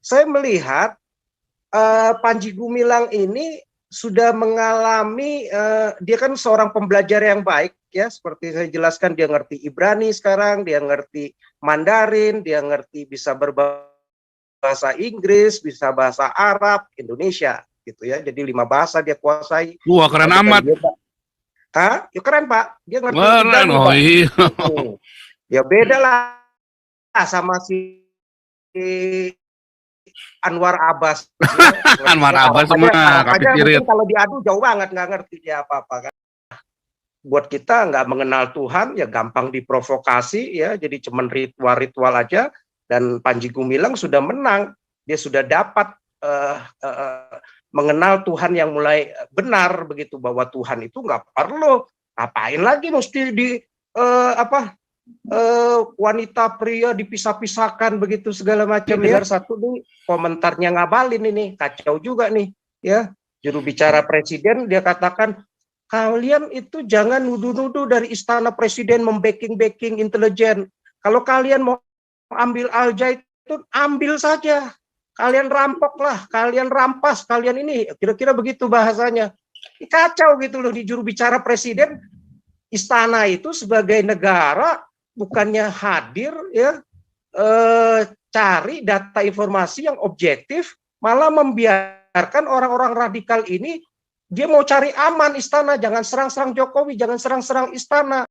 saya melihat Panji Gumilang ini sudah mengalami, dia kan seorang pembelajar yang baik ya, seperti saya jelaskan, dia ngerti Ibrani sekarang, dia ngerti Mandarin, dia ngerti bisa berbahasa Inggris, bisa bahasa Arab, Indonesia gitu ya. Jadi 5 bahasa dia kuasai. Wah, keren amat. Ya keren Pak, dia ngerti Keren, Ibrani oh Pak. iya. Ya beda lah sama si Anwar Abbas. Anwar Abbas mah Arab aja kapikirit. mungkin kalau diadu jauh banget, nggak ngerti dia apa-apa kan. Buat kita nggak mengenal Tuhan ya gampang diprovokasi ya, jadi cuman ritual-ritual aja. Dan Panji Gumilang sudah menang, dia sudah dapat mengenal Tuhan yang mulai benar begitu, bahwa Tuhan itu nggak perlu ngapain lagi mesti di wanita pria dipisah-pisahkan begitu segala macam ya. Satu nih komentarnya ngabalin ini kacau juga nih ya, juru bicara presiden dia katakan, kalian itu jangan nuduh-nuduh dari istana presiden membacking intelijen. Kalau kalian mau ambil Al-Zaitun, ambil saja. Kalian rampoklah, kalian rampas, kalian ini. Kira-kira begitu bahasanya. Kacau gitu loh, di juru bicara presiden. Istana itu sebagai negara bukannya hadir ya, cari data informasi yang objektif, malah membiarkan orang-orang radikal ini. Dia mau cari aman istana, jangan serang-serang Jokowi, jangan serang-serang istana.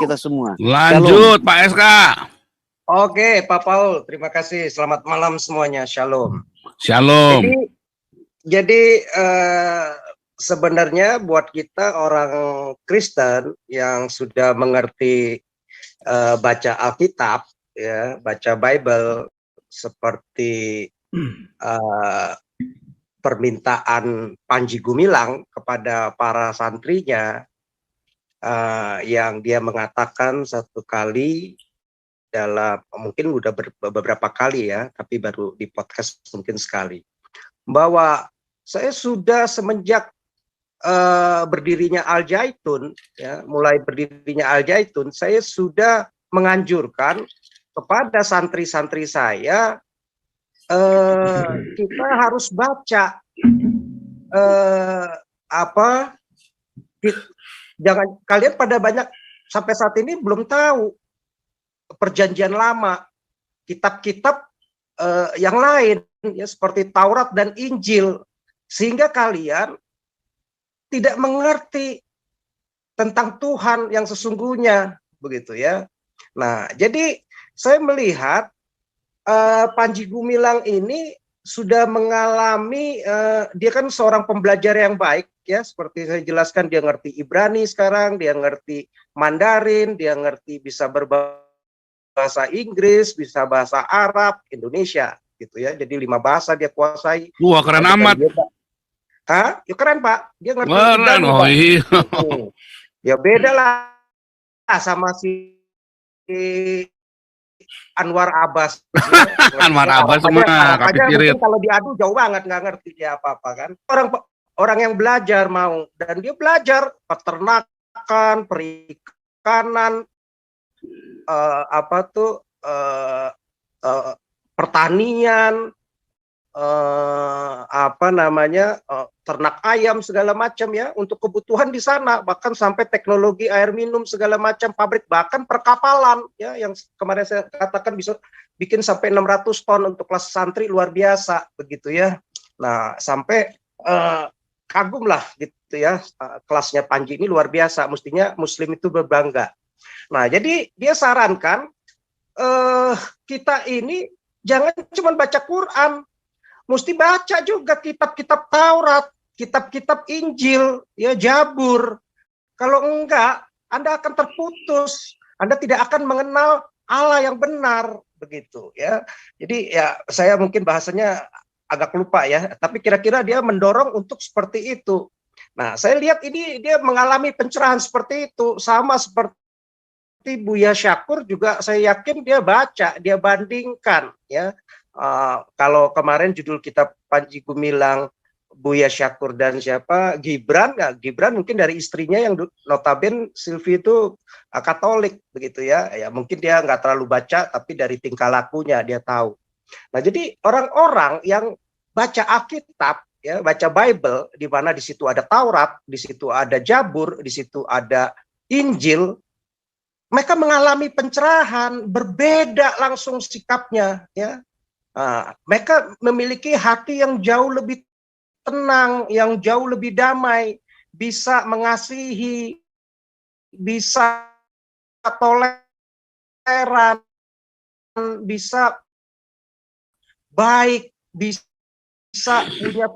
Kita semua. Lanjut, Shalom. Pak SK. Oke, Pak Paul, terima kasih. Selamat malam semuanya. Shalom. Shalom. Jadi sebenarnya buat kita orang Kristen yang sudah mengerti baca Alkitab, ya, baca Bible seperti permintaan Panji Gumilang kepada para santrinya, yang dia mengatakan satu kali dalam, mungkin udah beberapa kali ya, tapi baru di podcast mungkin sekali, bahwa saya sudah semenjak berdirinya Al-Zaitun, ya, mulai berdirinya Al-Zaitun, saya sudah menganjurkan kepada santri-santri saya, kita harus baca jangan, kalian pada banyak sampai saat ini belum tahu perjanjian lama, kitab-kitab yang lain ya, seperti Taurat dan Injil, sehingga kalian tidak mengerti tentang Tuhan yang sesungguhnya begitu ya. Nah, jadi saya melihat Panji Gumilang ini sudah mengalami, dia kan seorang pembelajar yang baik ya, seperti saya jelaskan, dia ngerti Ibrani sekarang, dia ngerti Mandarin, dia ngerti bisa berbahasa Inggris, bisa bahasa Arab, Indonesia gitu ya. Jadi 5 bahasa dia kuasai. Wah, keren amat. Ya keren Pak, dia ngerti Ibrani, oh iya. Ya beda lah sama si Anwar Abbas. Anwar Abbas mah kapikirit. Kalau diadu jauh banget, nggak ngerti dia apa-apa kan. Orang yang belajar mau, dan dia belajar peternakan, perikanan, pertanian, ternak ayam segala macam ya, untuk kebutuhan di sana, bahkan sampai teknologi air minum segala macam, pabrik, bahkan perkapalan ya, yang kemarin saya katakan bisa bikin sampai 600 ton untuk kelas santri, luar biasa begitu ya. Nah, sampai kagum lah gitu ya, kelasnya Panji ini luar biasa, mestinya muslim itu berbangga. Nah, jadi dia sarankan kita ini jangan cuma baca Quran, mesti baca juga kitab-kitab Taurat, kitab-kitab Injil, ya, Jabur. Kalau enggak, Anda akan terputus. Anda tidak akan mengenal Allah yang benar, begitu ya. Jadi ya, saya mungkin bahasanya agak lupa ya, tapi kira-kira dia mendorong untuk seperti itu. Nah, saya lihat ini dia mengalami pencerahan seperti itu, sama seperti Buya Syakur juga. Saya yakin dia baca, dia bandingkan ya. Kalau kemarin judul kitab Panji Gumilang Buya Syakur dan siapa Gibran, ya Gibran mungkin dari istrinya yang notaben Silvi itu Katolik begitu ya, ya mungkin dia nggak terlalu baca tapi dari tingkah lakunya dia tahu. Nah jadi orang-orang yang baca Alkitab ya, baca Bible di mana di situ ada Taurat, di situ ada Jabur, di situ ada Injil, mereka mengalami pencerahan, berbeda langsung sikapnya ya. Mereka memiliki hati yang jauh lebih tenang, yang jauh lebih damai, bisa mengasihi, bisa toleran, bisa baik, bisa punya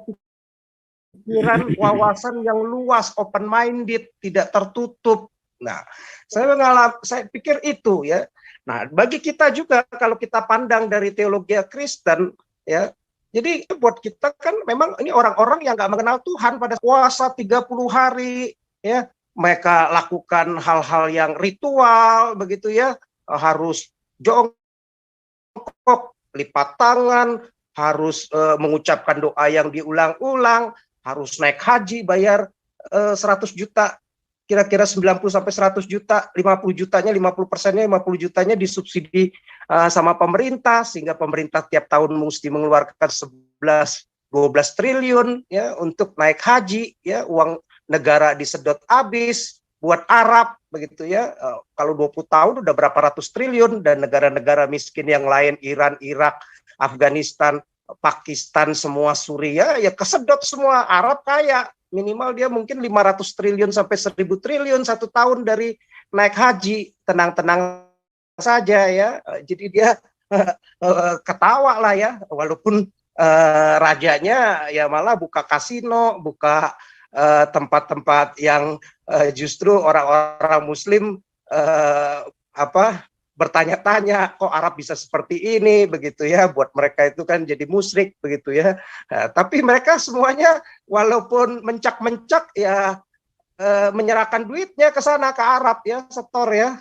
pikiran, wawasan yang luas, open minded, tidak tertutup. Nah, saya pikir itu ya. Nah, bagi kita juga kalau kita pandang dari teologi Kristen ya, jadi buat kita kan memang ini orang-orang yang nggak mengenal Tuhan pada puasa 30 hari ya, mereka lakukan hal-hal yang ritual begitu ya, harus jongkok, lipat tangan, harus mengucapkan doa yang diulang-ulang, harus naik haji bayar 100 juta, kira-kira 90 sampai 100 juta, 50 jutanya, 50%-nya, 50 jutanya disubsidi sama pemerintah, sehingga pemerintah tiap tahun mesti mengeluarkan 11-12 triliun ya untuk naik haji ya, uang negara disedot habis buat Arab begitu ya. Kalau 20 tahun udah berapa ratus triliun, dan negara-negara miskin yang lain, Iran, Irak, Afghanistan, Pakistan, semua Suriah ya kesedot semua. Arab kaya, minimal dia mungkin 500 triliun sampai 1000 triliun satu tahun dari naik haji, tenang-tenang saja ya. Jadi dia ketawa lah ya, walaupun rajanya ya malah buka kasino, buka tempat-tempat yang justru orang-orang Muslim bertanya-tanya, kok Arab bisa seperti ini begitu ya, buat mereka itu kan jadi musyrik begitu ya. Tapi mereka semuanya walaupun mencak-mencak ya menyerahkan duitnya ke sana, ke Arab ya, setor ya,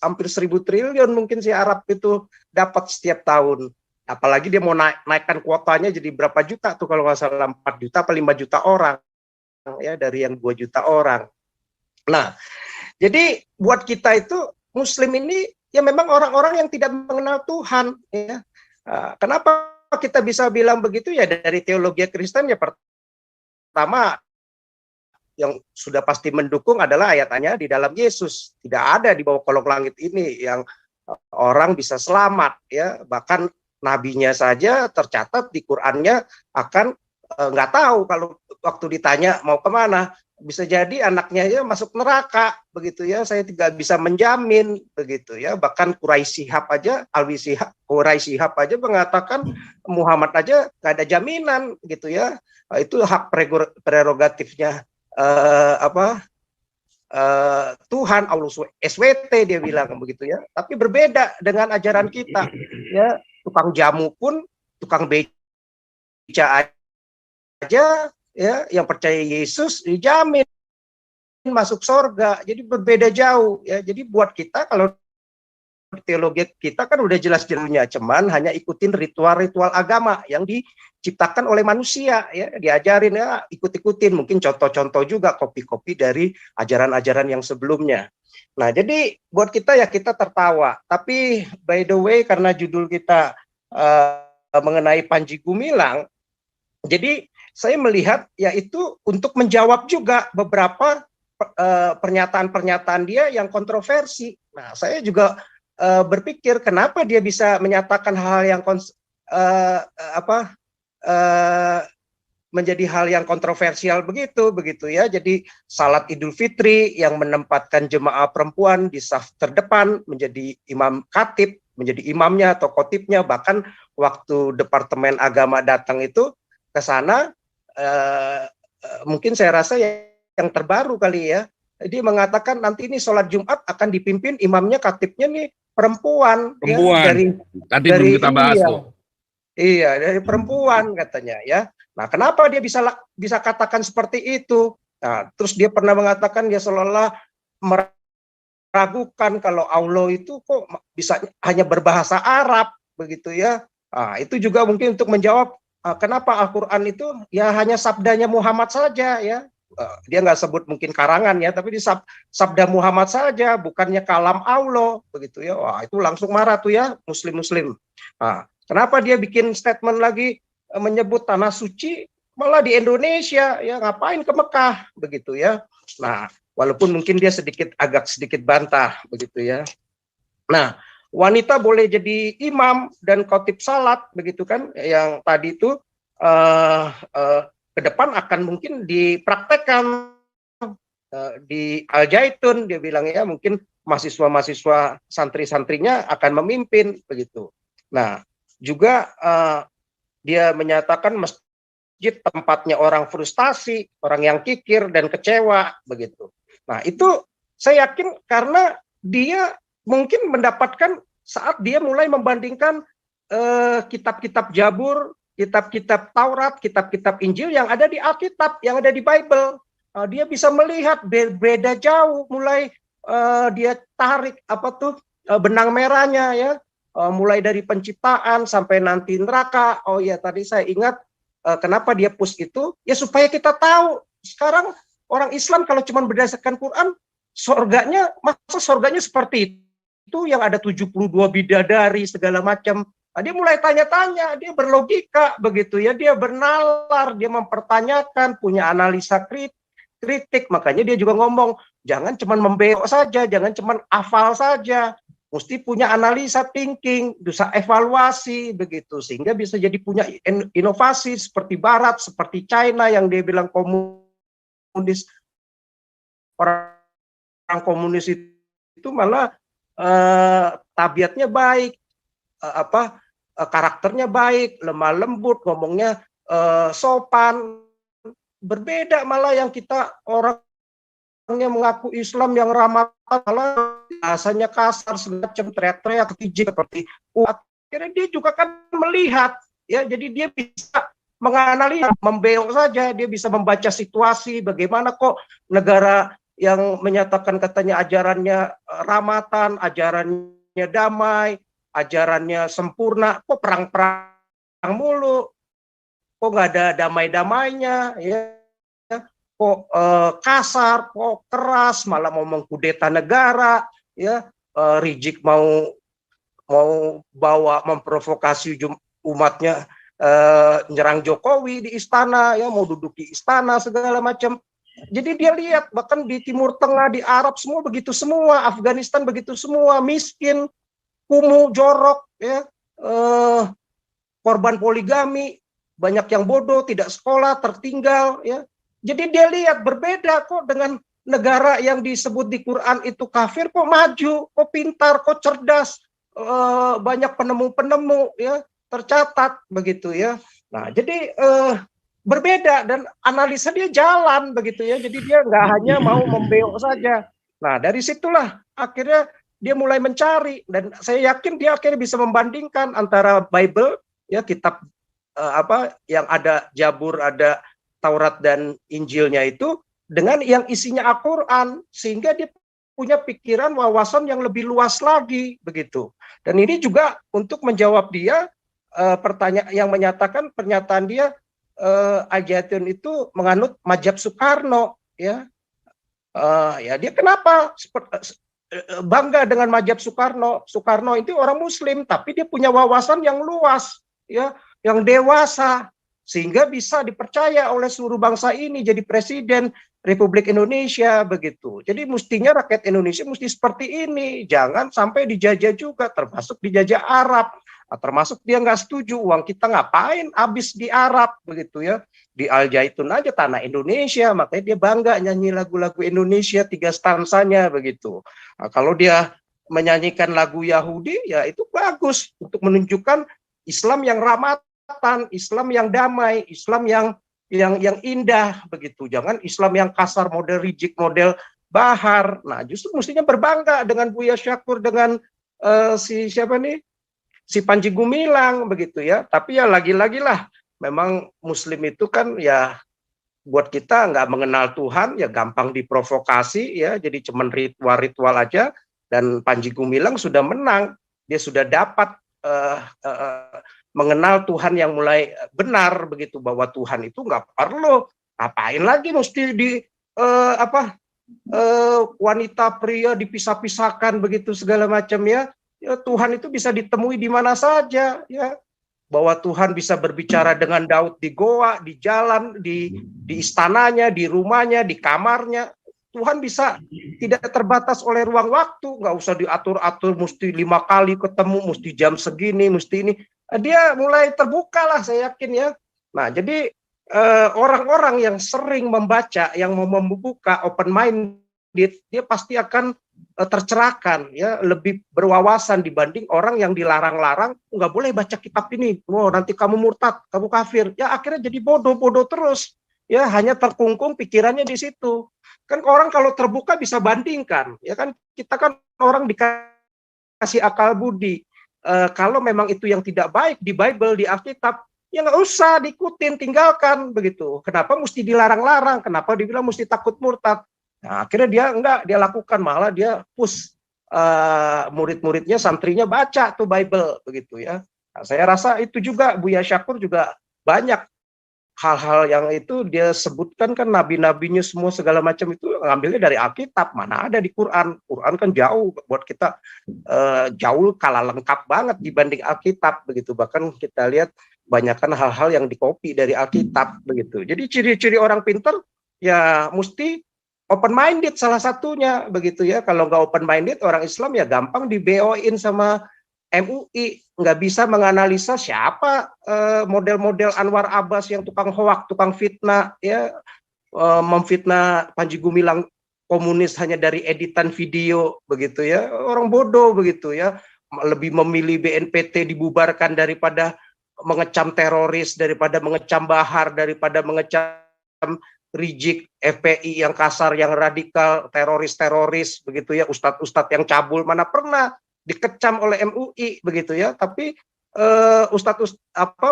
hampir 1000 triliun mungkin si Arab itu dapat setiap tahun. Apalagi dia mau naikkan kuotanya jadi berapa juta tuh, kalau nggak salah 4 juta atau 5 juta orang ya, dari yang 2 juta orang. Nah, jadi buat kita itu Muslim ini ya memang orang-orang yang tidak mengenal Tuhan ya. Kenapa kita bisa bilang begitu ya? Dari teologi Kristen ya, pertama yang sudah pasti mendukung adalah ayatnya di dalam Yesus. Tidak ada di bawah kolong langit ini yang orang bisa selamat ya. Bahkan nabinya saja tercatat di Qur'annya akan nggak tahu kalau waktu ditanya mau kemana, bisa jadi anaknya ya masuk neraka begitu ya. Saya tidak bisa menjamin begitu ya. Bahkan Quraisy Shihab aja, Quraisy Shihab aja mengatakan Muhammad aja nggak ada jaminan gitu ya. Itu hak prerogatifnya Tuhan, Allah SWT, dia bilang begitu ya. Tapi berbeda dengan ajaran kita ya. Tukang jamu pun, tukang beca aja ya, yang percaya Yesus dijamin masuk surga. Jadi berbeda jauh ya. Jadi buat kita, kalau teologi kita kan udah jelas-jelasnya, cuman hanya ikutin ritual-ritual agama yang diciptakan oleh manusia ya, diajarin ya, ikut-ikutin, mungkin contoh-contoh juga copy-copy dari ajaran-ajaran yang sebelumnya. Nah, jadi buat kita ya kita tertawa. Tapi by the way, karena judul kita mengenai Panji Gumilang, jadi saya melihat yaitu untuk menjawab juga beberapa pernyataan-pernyataan dia yang kontroversi. Nah, saya juga berpikir kenapa dia bisa menyatakan hal yang menjadi hal yang kontroversial begitu ya. Jadi salat Idul Fitri yang menempatkan jemaah perempuan di saf terdepan menjadi imam khatib, menjadi imamnya atau khotibnya. Bahkan waktu Departemen Agama datang itu ke sana, mungkin saya rasa yang terbaru kali ya, dia mengatakan nanti ini sholat Jumat akan dipimpin imamnya, khatibnya nih perempuan. Ya, tadi belum kita bahas tuh. Iya, dari perempuan katanya ya. Nah, kenapa dia bisa katakan seperti itu? Nah, terus dia pernah mengatakan dia seolah-olah meragukan kalau Allah itu kok bisa hanya berbahasa Arab begitu ya. Nah, itu juga mungkin untuk menjawab kenapa Al-Quran itu ya hanya sabdanya Muhammad saja ya. Dia nggak sebut mungkin karangan ya, tapi di sabda Muhammad saja, bukannya kalam Allah begitu ya. Wah, itu langsung marah tuh ya muslim-muslim. Nah, kenapa dia bikin statement lagi menyebut tanah suci malah di Indonesia ya, ngapain ke Mekah begitu ya. Nah, walaupun mungkin dia agak sedikit bantah begitu ya. Nah, wanita boleh jadi imam dan khotib salat begitu kan, yang tadi itu ke depan akan mungkin dipraktekkan di Al Zaitun, dia bilang ya, mungkin mahasiswa-mahasiswa santri-santrinya akan memimpin begitu. Nah, juga dia menyatakan masjid tempatnya orang frustasi, orang yang kikir dan kecewa begitu. Nah, itu saya yakin karena dia mungkin mendapatkan saat dia mulai membandingkan kitab-kitab Jabur, kitab-kitab Taurat, kitab-kitab Injil yang ada di Alkitab, yang ada di Bible. Dia bisa melihat beda jauh, mulai dia tarik benang merahnya ya, mulai dari penciptaan sampai nanti neraka. Oh ya, tadi saya ingat kenapa dia push itu, ya supaya kita tahu sekarang orang Islam kalau cuma berdasarkan Quran, surganya seperti itu yang ada 72 bidadari segala macam. Dia mulai tanya-tanya, dia berlogika begitu ya, dia bernalar, dia mempertanyakan, punya analisa kritik, makanya dia juga ngomong, jangan cuma membelok saja, jangan cuma hafal saja, mesti punya analisa thinking, bisa evaluasi begitu, sehingga bisa jadi punya inovasi seperti Barat, seperti China yang dia bilang komunis, orang komunis itu malah tabiatnya baik, karakternya baik, lemah lembut, ngomongnya sopan. Berbeda malah yang kita orang yang mengaku Islam yang ramah, malah bahasanya kasar, semacam teriak-teriak, kekijik seperti akhirnya dia juga kan melihat ya, jadi dia bisa menganalisa, membelok saja, dia bisa membaca situasi, bagaimana kok negara yang menyatakan katanya ajarannya rahmatan, ajarannya damai, ajarannya sempurna, kok perang-perang mulu, kok nggak ada damai-damainya, ya, kok kasar, kok keras, malah mau mengkudeta negara, ya, Rizik mau bawa memprovokasi umatnya, nyerang Jokowi di istana, ya, mau duduk di istana segala macam. Jadi dia lihat bahkan di Timur Tengah, di Arab semua begitu semua, Afghanistan begitu semua, miskin, kumuh, jorok, ya, korban poligami, banyak yang bodoh, tidak sekolah, tertinggal, ya. Jadi dia lihat berbeda kok dengan negara yang disebut di Quran itu kafir, kok maju, kok pintar, kok cerdas, banyak penemu-penemu, ya, tercatat begitu ya. Nah, jadi berbeda dan analisa dia jalan begitu ya. Jadi dia nggak hanya mau membelok saja. Nah, dari situlah akhirnya dia mulai mencari, dan saya yakin dia akhirnya bisa membandingkan antara Bible ya, kitab yang ada Jabur, ada Taurat dan Injilnya itu dengan yang isinya Al-Qur'an, sehingga dia punya pikiran, wawasan yang lebih luas lagi begitu. Dan ini juga untuk menjawab dia pertanyaan yang menyatakan pernyataan dia, Al Zaitun itu menganut mazhab Soekarno, ya. Ya dia kenapa bangga dengan mazhab Soekarno? Soekarno itu orang Muslim, tapi dia punya wawasan yang luas, ya, yang dewasa, sehingga bisa dipercaya oleh seluruh bangsa ini jadi presiden Republik Indonesia begitu. Jadi mestinya rakyat Indonesia mesti seperti ini, jangan sampai dijajah juga, termasuk dijajah Arab. Termasuk dia nggak setuju uang kita ngapain habis di Arab begitu ya, di Al Zaitun aja tanah Indonesia, makanya dia bangga nyanyi lagu-lagu Indonesia 3 stansanya begitu. Nah, kalau dia menyanyikan lagu Yahudi ya itu bagus untuk menunjukkan Islam yang rahmatan, Islam yang damai, Islam yang indah begitu. Jangan Islam yang kasar, model Rizik, model Bahar. Nah, justru mestinya berbangga dengan Buya Syakur, dengan si Panji Gumilang begitu ya. Tapi ya lagi-lagi lah, memang Muslim itu kan ya buat kita nggak mengenal Tuhan, ya gampang diprovokasi ya, jadi cuman ritual-ritual aja. Dan Panji Gumilang sudah menang, dia sudah dapat mengenal Tuhan yang mulai benar begitu, bahwa Tuhan itu nggak perlu ngapain lagi mesti di wanita pria dipisah-pisahkan begitu segala macam ya. Ya, Tuhan itu bisa ditemui di mana saja ya, bahwa Tuhan bisa berbicara dengan Daud di goa, di jalan, di istananya, di rumahnya, di kamarnya. Tuhan bisa tidak terbatas oleh ruang waktu, nggak usah diatur-atur, mesti 5 kali ketemu, mesti jam segini, mesti ini. Dia mulai terbuka lah, saya yakin ya. Nah, jadi orang-orang yang sering membaca, yang mau membuka open minded, dia pasti akan tercerahkan, ya, lebih berwawasan dibanding orang yang dilarang-larang, nggak boleh baca kitab ini, nanti kamu murtad, kamu kafir, ya akhirnya jadi bodoh-bodoh terus, ya hanya terkungkung pikirannya di situ. Kan orang kalau terbuka bisa bandingkan, ya kan, kita kan orang dikasih akal budi. Kalau memang itu yang tidak baik di Bible, di Alkitab, ya nggak usah diikutin, tinggalkan begitu. Kenapa mesti dilarang-larang? Kenapa dibilang mesti takut murtad? Nah, akhirnya dia lakukan, malah dia push murid-muridnya, santrinya baca tuh Bible begitu ya. Nah, saya rasa itu juga Buya Syakur juga banyak hal-hal yang itu dia sebutkan, kan nabi-nabinya semua segala macam itu ngambilnya dari Alkitab, mana ada di Quran. Quran kan jauh buat kita, jauh kalah lengkap banget dibanding Alkitab begitu. Bahkan kita lihat banyakkan hal-hal yang dikopi dari Alkitab begitu. Jadi ciri-ciri orang pintar ya mesti open minded salah satunya begitu ya. Kalau nggak open minded, orang Islam ya gampang di BO-in sama MUI, nggak bisa menganalisa siapa model-model Anwar Abbas yang tukang hoak, tukang fitnah ya, memfitnah Panji Gumilang komunis hanya dari editan video begitu ya. Orang bodoh begitu ya, lebih memilih BNPT dibubarkan daripada mengecam teroris, daripada mengecam Bahar, daripada mengecam Rizik, FPI yang kasar, yang radikal, teroris-teroris begitu ya, ustadz-ustadz yang cabul mana pernah dikecam oleh MUI begitu ya. Tapi ustadz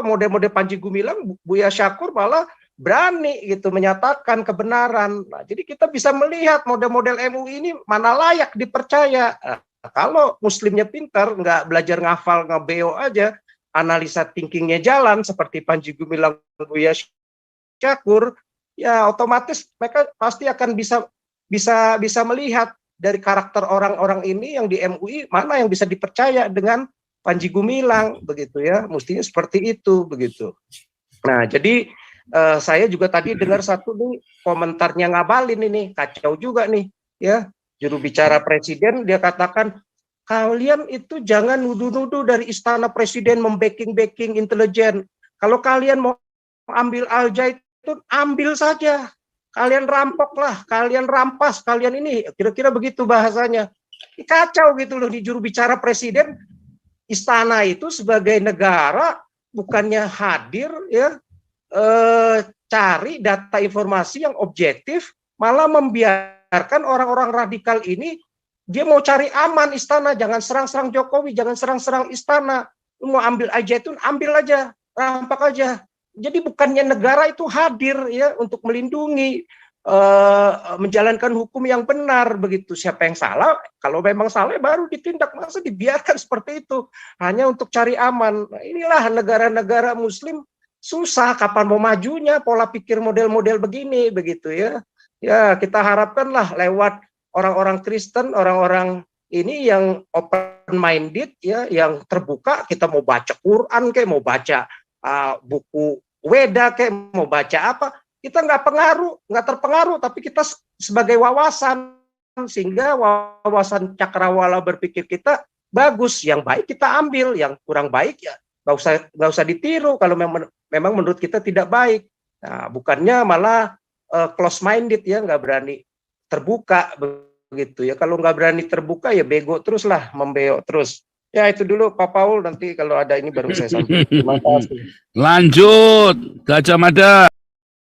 model-model Panji Gumilang, Buya Syakur malah berani gitu menyatakan kebenaran. Nah, jadi kita bisa melihat model-model MUI ini mana layak dipercaya. Kalau muslimnya pintar, nggak belajar ngafal, ngebeo aja, analisa thinkingnya jalan seperti Panji Gumilang, Buya Syakur, ya otomatis mereka pasti akan bisa melihat dari karakter orang-orang ini yang di MUI mana yang bisa dipercaya dengan Panji Gumilang begitu ya. Mestinya seperti itu begitu. Nah, jadi saya juga tadi dengar satu nih komentarnya Ngabalin ini, kacau juga nih ya. Juru bicara presiden dia katakan, kalian itu jangan nuduh-nuduh dari istana presiden membacking intelijen. Kalau kalian mau ambil Al-Zaitun, ambil saja. Kalian rampoklah, kalian rampas, kalian ini, kira-kira begitu bahasanya. Kacau gitu loh, di juru bicara presiden, istana itu sebagai negara bukannya hadir ya, cari data informasi yang objektif, malah membiarkan orang-orang radikal ini, dia mau cari aman istana, jangan serang-serang Jokowi, jangan serang-serang istana. Mau ambil Al-Zaitun, ambil aja, rampak aja. Jadi bukannya negara itu hadir ya untuk melindungi, menjalankan hukum yang benar begitu. Siapa yang salah, kalau memang salah baru ditindak, masa dibiarkan seperti itu hanya untuk cari aman. Nah, inilah negara-negara muslim susah kapan mau majunya, pola pikir model-model begini begitu ya. Ya kita harapkanlah lewat orang-orang Kristen, orang-orang ini yang open minded ya, yang terbuka, kita mau baca Quran kayak mau baca buku Weda kayak mau baca apa, kita nggak terpengaruh, tapi kita sebagai wawasan, sehingga wawasan cakrawala berpikir kita bagus, yang baik kita ambil, yang kurang baik ya nggak usah ditiru kalau memang menurut kita tidak baik. Nah, bukannya malah close minded ya, nggak berani terbuka begitu ya. Kalau nggak berani terbuka ya bego terus lah, membeo terus. Ya itu dulu Pak Paul, nanti kalau ada ini baru saya sampaikan. Terima kasih. Lanjut, Gajah Mada.